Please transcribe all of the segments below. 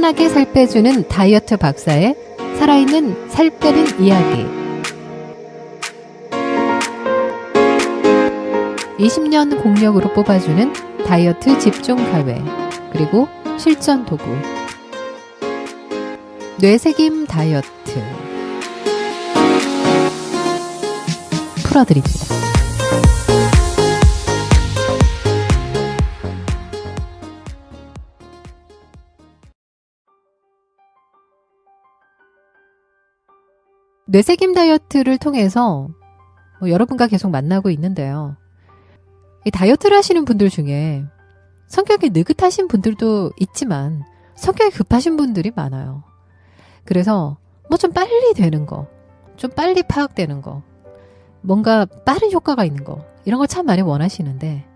편안하게 살 빼주는 다이어트 박사의 살아있는 살 빼는 이야기. 20년 공력으로 뽑아주는 다이어트 집중 가외, 그리고 실전 도구. 뇌새김 다이어트 풀어드립니다. 뇌새김 다이어트를 통해서 여러분과 계속 만나고 있는데요. 이 다이어트를 하시는 분들 중에 성격이 느긋하신 분들도 있지만 성격이 급하신 분들이 많아요. 그래서 좀 빨리 되는 거, 좀 빨리 파악되는 거, 뭔가 빠른 효과가 있는 거, 이런 걸 참 많이 원하시는데,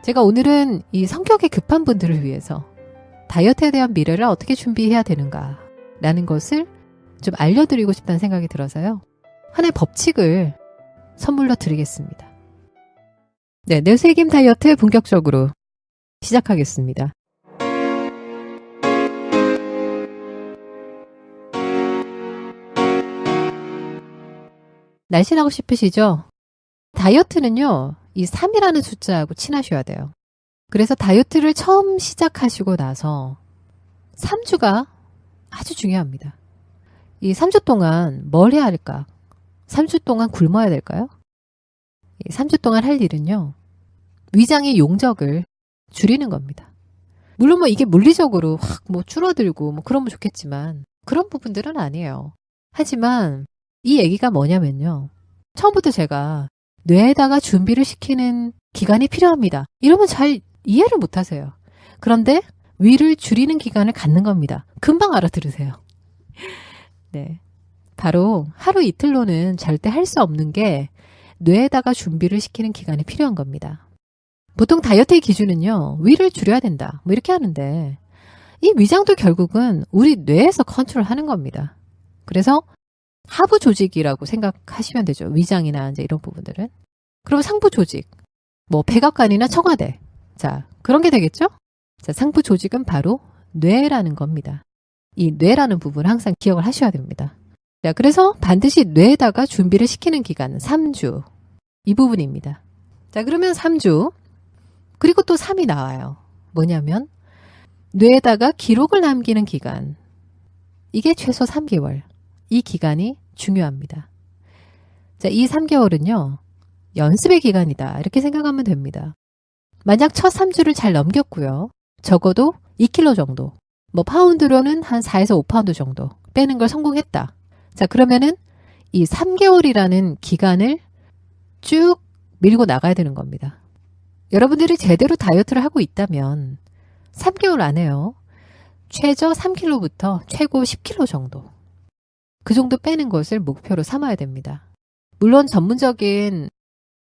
제가 오늘은 이 성격이 급한 분들을 위해서 다이어트에 대한 미래를 어떻게 준비해야 되는가 라는 것을 좀 알려드리고 싶다는 생각이 들어서요. 하나의 법칙을 선물로 드리겠습니다. 네, 뇌새김 다이어트 본격적으로 시작하겠습니다. 날씬하고 싶으시죠? 다이어트는요, 이 3이라는 숫자하고 친하셔야 돼요. 그래서 다이어트를 처음 시작하시고 나서 3주가 아주 중요합니다. 이 3주 동안 뭘 해야 할까? 3주 동안 굶어야 될까요? 3주 동안 할 일은요, 위장의 용적을 줄이는 겁니다. 물론 이게 물리적으로 확 줄어들고 그러면 좋겠지만 그런 부분들은 아니에요. 하지만 이 얘기가 뭐냐면요, 처음부터 제가 뇌에다가 준비를 시키는 기간이 필요합니다, 이러면 잘 이해를 못 하세요. 그런데 위를 줄이는 기간을 갖는 겁니다. 금방 알아들으세요. 네, 바로 하루 이틀로는 절대 할 수 없는 게 뇌에다가 준비를 시키는 기간이 필요한 겁니다. 보통 다이어트의 기준은요, 위를 줄여야 된다 이렇게 하는데, 이 위장도 결국은 우리 뇌에서 컨트롤하는 겁니다. 그래서 하부 조직이라고 생각하시면 되죠. 위장이나 이제 이런 부분들은. 그럼 상부 조직, 백악관이나 청와대, 자, 그런 게 되겠죠? 자, 상부 조직은 바로 뇌라는 겁니다. 이 뇌라는 부분을 항상 기억을 하셔야 됩니다. 자, 그래서 반드시 뇌에다가 준비를 시키는 기간은 3주. 이 부분입니다. 자, 그러면 3주. 그리고 또 3이 나와요. 뭐냐면 뇌에다가 기록을 남기는 기간. 이게 최소 3개월. 이 기간이 중요합니다. 자, 이 3개월은요, 연습의 기간이다, 이렇게 생각하면 됩니다. 만약 첫 3주를 잘 넘겼고요, 적어도 2kg 정도, 파운드로는 한 4에서 5파운드 정도 빼는 걸 성공했다. 자, 그러면은 이 3개월이라는 기간을 쭉 밀고 나가야 되는 겁니다. 여러분들이 제대로 다이어트를 하고 있다면 3개월 안에요, 최저 3kg부터 최고 10kg 정도, 그 정도 빼는 것을 목표로 삼아야 됩니다. 물론 전문적인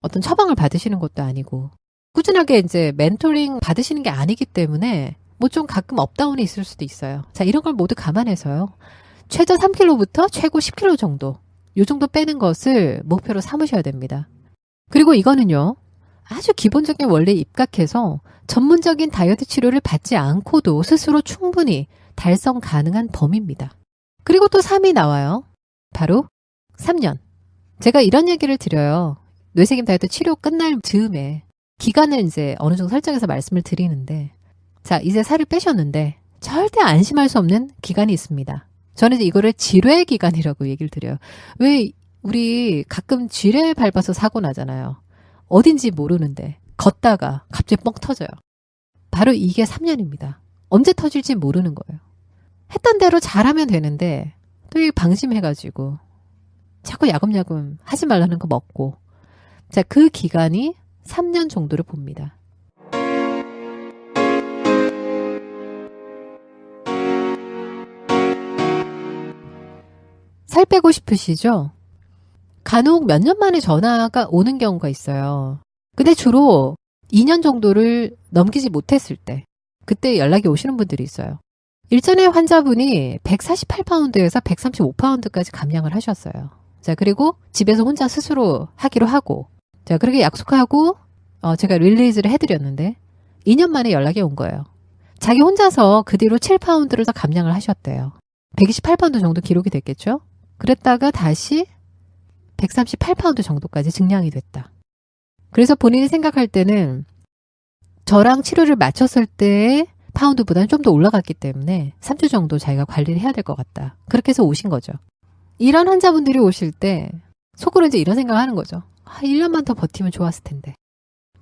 어떤 처방을 받으시는 것도 아니고 꾸준하게 이제 멘토링 받으시는 게 아니기 때문에 좀 가끔 업다운이 있을 수도 있어요. 자, 이런 걸 모두 감안해서요, 최저 3kg부터 최고 10kg 정도, 이 정도 빼는 것을 목표로 삼으셔야 됩니다. 그리고 이거는요, 아주 기본적인 원리에 입각해서 전문적인 다이어트 치료를 받지 않고도 스스로 충분히 달성 가능한 범위입니다. 그리고 또 3이 나와요. 바로 3년. 제가 이런 얘기를 드려요. 뇌새김 다이어트 치료 끝날 즈음에 기간을 이제 어느 정도 설정해서 말씀을 드리는데, 자, 이제 살을 빼셨는데 절대 안심할 수 없는 기간이 있습니다. 저는 이제 이거를 지뢰 기간이라고 얘기를 드려요. 왜 우리 가끔 지뢰 밟아서 사고 나잖아요. 어딘지 모르는데 걷다가 갑자기 뻥 터져요. 바로 이게 3년입니다. 언제 터질지 모르는 거예요. 했던 대로 잘하면 되는데 또 방심해가지고 자꾸 야금야금 하지 말라는 거 먹고, 자, 그 기간이 3년 정도를 봅니다. 살 빼고 싶으시죠? 간혹 몇 년 만에 전화가 오는 경우가 있어요. 근데 주로 2년 정도를 넘기지 못했을 때, 그때 연락이 오시는 분들이 있어요. 일전에 환자분이 148파운드에서 135파운드까지 감량을 하셨어요. 자, 그리고 집에서 혼자 스스로 하기로 하고, 자, 그렇게 약속하고 제가 릴리즈를 해드렸는데 2년 만에 연락이 온 거예요. 자기 혼자서 그 뒤로 7파운드를 더 감량을 하셨대요. 128파운드 정도 기록이 됐겠죠? 그랬다가 다시 138파운드 정도까지 증량이 됐다. 그래서 본인이 생각할 때는 저랑 치료를 마쳤을 때의 파운드보다는 좀 더 올라갔기 때문에 3주 정도 자기가 관리를 해야 될 것 같다. 그렇게 해서 오신 거죠. 이런 환자분들이 오실 때 속으로 이제 이런 생각을 하는 거죠. 1년만 더 버티면 좋았을 텐데.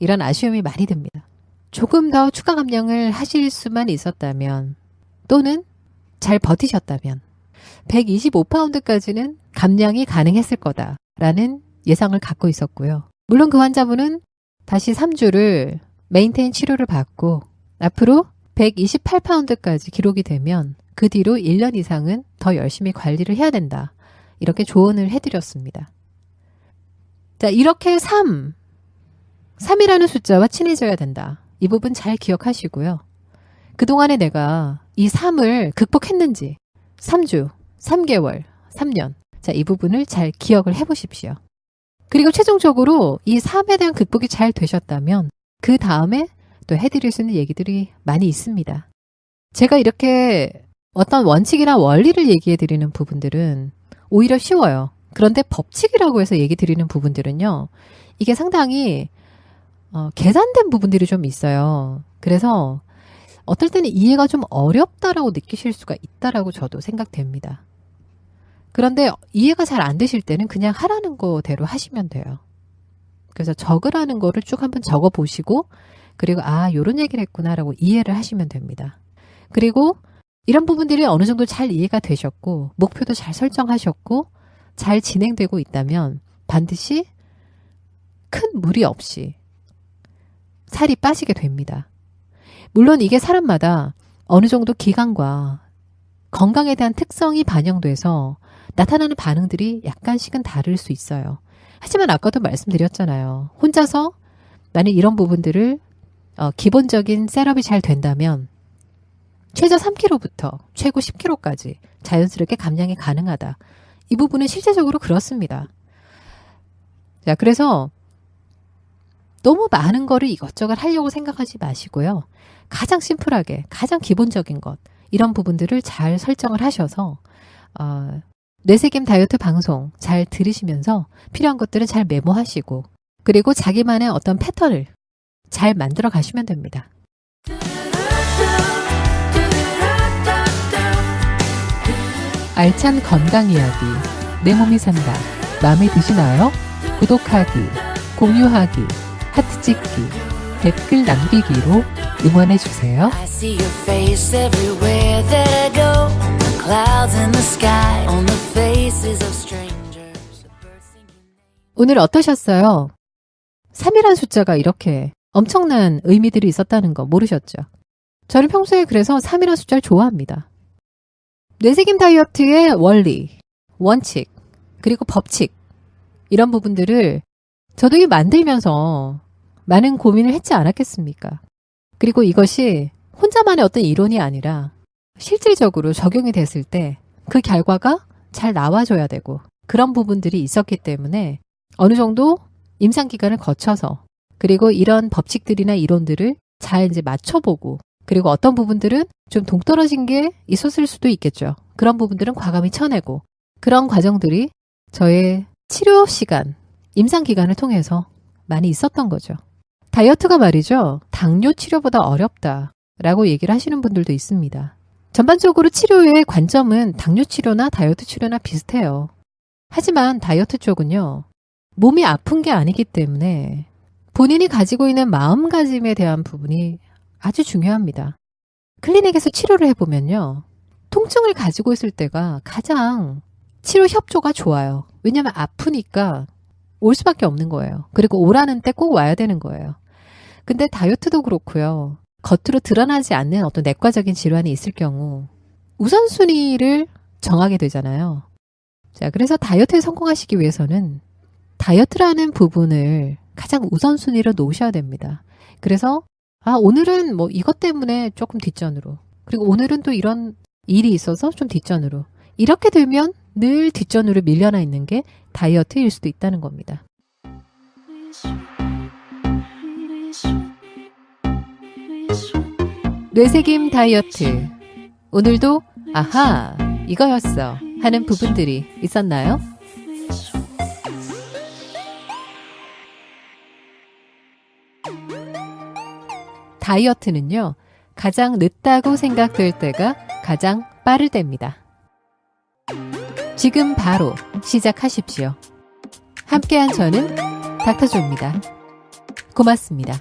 이런 아쉬움이 많이 듭니다. 조금 더 추가 감량을 하실 수만 있었다면 또는 잘 버티셨다면 125파운드까지는 감량이 가능했을 거다라는 예상을 갖고 있었고요. 물론 그 환자분은 다시 3주를 메인테인 치료를 받고 앞으로 128파운드까지 기록이 되면 그 뒤로 1년 이상은 더 열심히 관리를 해야 된다. 이렇게 조언을 해드렸습니다. 자, 이렇게 3이라는 숫자와 친해져야 된다. 이 부분 잘 기억하시고요. 그동안에 내가 이 3을 극복했는지 3주, 3개월, 3년. 자, 이 부분을 잘 기억을 해보십시오. 그리고 최종적으로 이 3에 대한 극복이 잘 되셨다면 그 다음에 또 해드릴 수 있는 얘기들이 많이 있습니다. 제가 이렇게 어떤 원칙이나 원리를 얘기해 드리는 부분들은 오히려 쉬워요. 그런데 법칙이라고 해서 얘기 드리는 부분들은요. 이게 상당히 계산된 부분들이 좀 있어요. 그래서 어떨 때는 이해가 좀 어렵다라고 느끼실 수가 있다라고 저도 생각됩니다. 그런데 이해가 잘 안 되실 때는 그냥 하라는 거대로 하시면 돼요. 그래서 적으라는 거를 쭉 한번 적어 보시고 그리고 요런 얘기를 했구나라고 이해를 하시면 됩니다. 그리고 이런 부분들이 어느 정도 잘 이해가 되셨고 목표도 잘 설정하셨고 잘 진행되고 있다면 반드시 큰 무리 없이 살이 빠지게 됩니다. 물론 이게 사람마다 어느 정도 기간과 건강에 대한 특성이 반영돼서 나타나는 반응들이 약간씩은 다를 수 있어요. 하지만 아까도 말씀드렸잖아요. 혼자서 나는 이런 부분들을 기본적인 셋업이 잘 된다면 최저 3kg부터 최고 10kg까지 자연스럽게 감량이 가능하다. 이 부분은 실제적으로 그렇습니다. 자, 그래서 너무 많은 거를 이것저것 하려고 생각하지 마시고요. 가장 심플하게, 가장 기본적인 것, 이런 부분들을 잘 설정을 하셔서 뇌세김 다이어트 방송 잘 들으시면서 필요한 것들은 잘 메모하시고 그리고 자기만의 어떤 패턴을 잘 만들어 가시면 됩니다. 알찬 건강 이야기, 내 몸이 산다. 마음에 드시나요? 구독하기, 공유하기, 하트 찍기, 댓글 남기기로 응원해주세요. I see your face everywhere that I go. Clouds in the sky on the faces of strangers. 오늘 어떠셨어요? 3이란 숫자가 이렇게 엄청난 의미들이 있었다는 거 모르셨죠? 저는 평소에 그래서 3이란 숫자를 좋아합니다. 뇌세김 다이어트의 원리, 원칙, 그리고 법칙 이런 부분들을 저도 이 만들면서 많은 고민을 했지 않았겠습니까? 그리고 이것이 혼자만의 어떤 이론이 아니라 실질적으로 적용이 됐을 때 그 결과가 잘 나와줘야 되고 그런 부분들이 있었기 때문에 어느 정도 임상기간을 거쳐서 그리고 이런 법칙들이나 이론들을 잘 이제 맞춰보고 그리고 어떤 부분들은 좀 동떨어진 게 있었을 수도 있겠죠. 그런 부분들은 과감히 쳐내고 그런 과정들이 저의 치료 시간, 임상기간을 통해서 많이 있었던 거죠. 다이어트가 말이죠. 당뇨 치료보다 어렵다라고 얘기를 하시는 분들도 있습니다. 전반적으로 치료의 관점은 당뇨 치료나 다이어트 치료나 비슷해요. 하지만 다이어트 쪽은요. 몸이 아픈 게 아니기 때문에 본인이 가지고 있는 마음가짐에 대한 부분이 아주 중요합니다. 클리닉에서 치료를 해보면요. 통증을 가지고 있을 때가 가장 치료 협조가 좋아요. 왜냐하면 아프니까 올 수밖에 없는 거예요. 그리고 오라는 때 꼭 와야 되는 거예요. 근데 다이어트도 그렇고요. 겉으로 드러나지 않는 어떤 내과적인 질환이 있을 경우 우선순위를 정하게 되잖아요. 자, 그래서 다이어트에 성공하시기 위해서는 다이어트라는 부분을 가장 우선순위로 놓으셔야 됩니다. 그래서 오늘은 뭐 이것 때문에 조금 뒷전으로 그리고 오늘은 또 이런 일이 있어서 좀 뒷전으로 이렇게 되면 늘 뒷전으로 밀려나 있는 게 다이어트일 수도 있다는 겁니다. 뇌새김 다이어트. 오늘도 아하, 이거였어 하는 부분들이 있었나요? 다이어트는요, 가장 늦다고 생각될 때가 가장 빠를 때입니다. 지금 바로 시작하십시오. 함께한 저는 닥터조입니다. 고맙습니다.